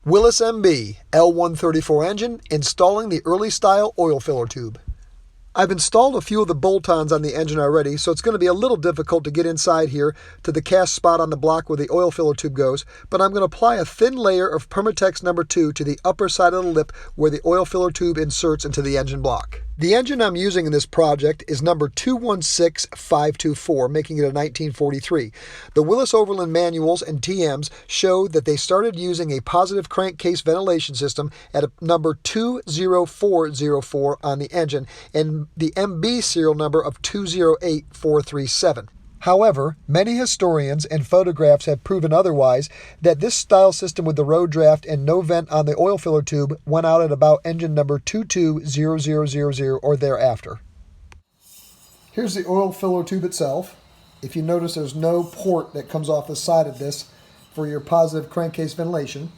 Willys MB L134 engine, installing the early style oil filler tube. I've installed a few of the bolt-ons on the engine already, so it's going to be a little difficult to get inside here to the cast spot on the block where the oil filler tube goes, but I'm going to apply a thin layer of permatex number 2 to the upper side of the lip where the oil filler tube inserts into the engine block. The engine I'm using in this project is number 216524, making it a 1943. The Willys Overland manuals and TMs show that they started using a positive crankcase ventilation system at a number 20404 on the engine and the MB serial number of 208437. However, many historians and photographs have proven otherwise, that this style system with the road draft and no vent on the oil filler tube went out at about engine number 220000 or thereafter. Here's the oil filler tube itself. If you notice, there's no port that comes off the side of this for your positive crankcase ventilation.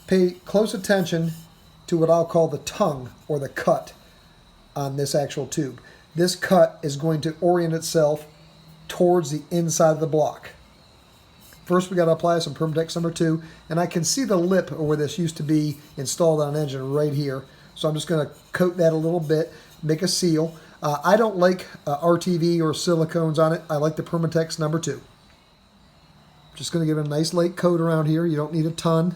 Pay close attention to what I'll call the tongue or the cut on this actual tube. This cut is going to orient itself towards the inside of the block. First, we got to apply some permatex number 2, and I can see the lip where this used to be installed on an engine right here. So I'm just going to coat that a little bit, make a seal. I don't like RTV or silicones on it. I like the permatex number 2. Just going to give it a nice light coat around here. You don't need a ton.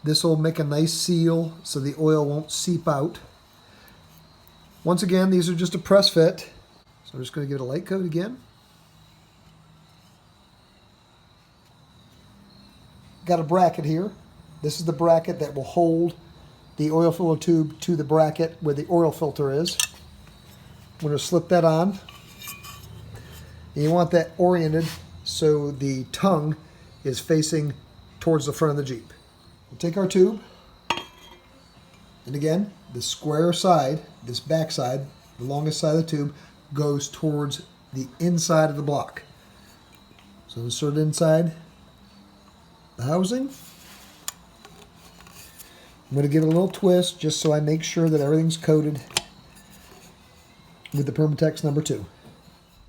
This will make a nice seal so the oil won't seep out. Once again, these are just a press fit. So I'm just going to give it a light coat again. Got a bracket here. This is the bracket that will hold the oil filler tube to the bracket where the oil filter is. I'm going to slip that on. And you want that oriented so the tongue is facing towards the front of the Jeep. We'll take our tube, and again, the square side, this back side, the longest side of the tube, goes towards the inside of the block. So insert it inside the housing. I'm going to give it a little twist just so I make sure that everything's coated with the permatex number 2.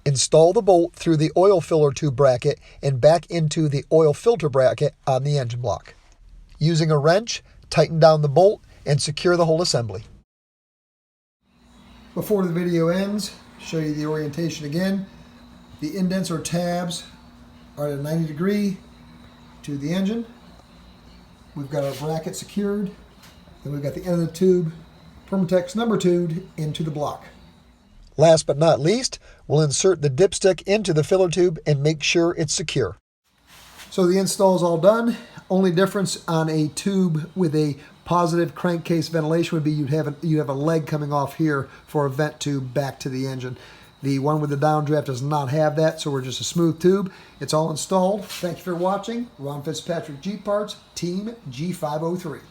Install the bolt through the oil filler tube bracket and back into the oil filter bracket on the engine block. Using a wrench, tighten down the bolt and secure the whole assembly. Before the video ends, show you the orientation again. The indents or tabs are at a 90 degree to the engine. We've got our bracket secured, and we've got the end of the tube, permatex number 2, into the block. Last but not least, we'll insert the dipstick into the filler tube and make sure it's secure. So the install is all done. Only difference on a tube with a positive crankcase ventilation would be you'd have a leg coming off here for a vent tube back to the engine. The one with the downdraft does not have that, so we're just a smooth tube. It's all installed. Thank you for watching. Ron Fitzpatrick Jeep Parts, Team G503.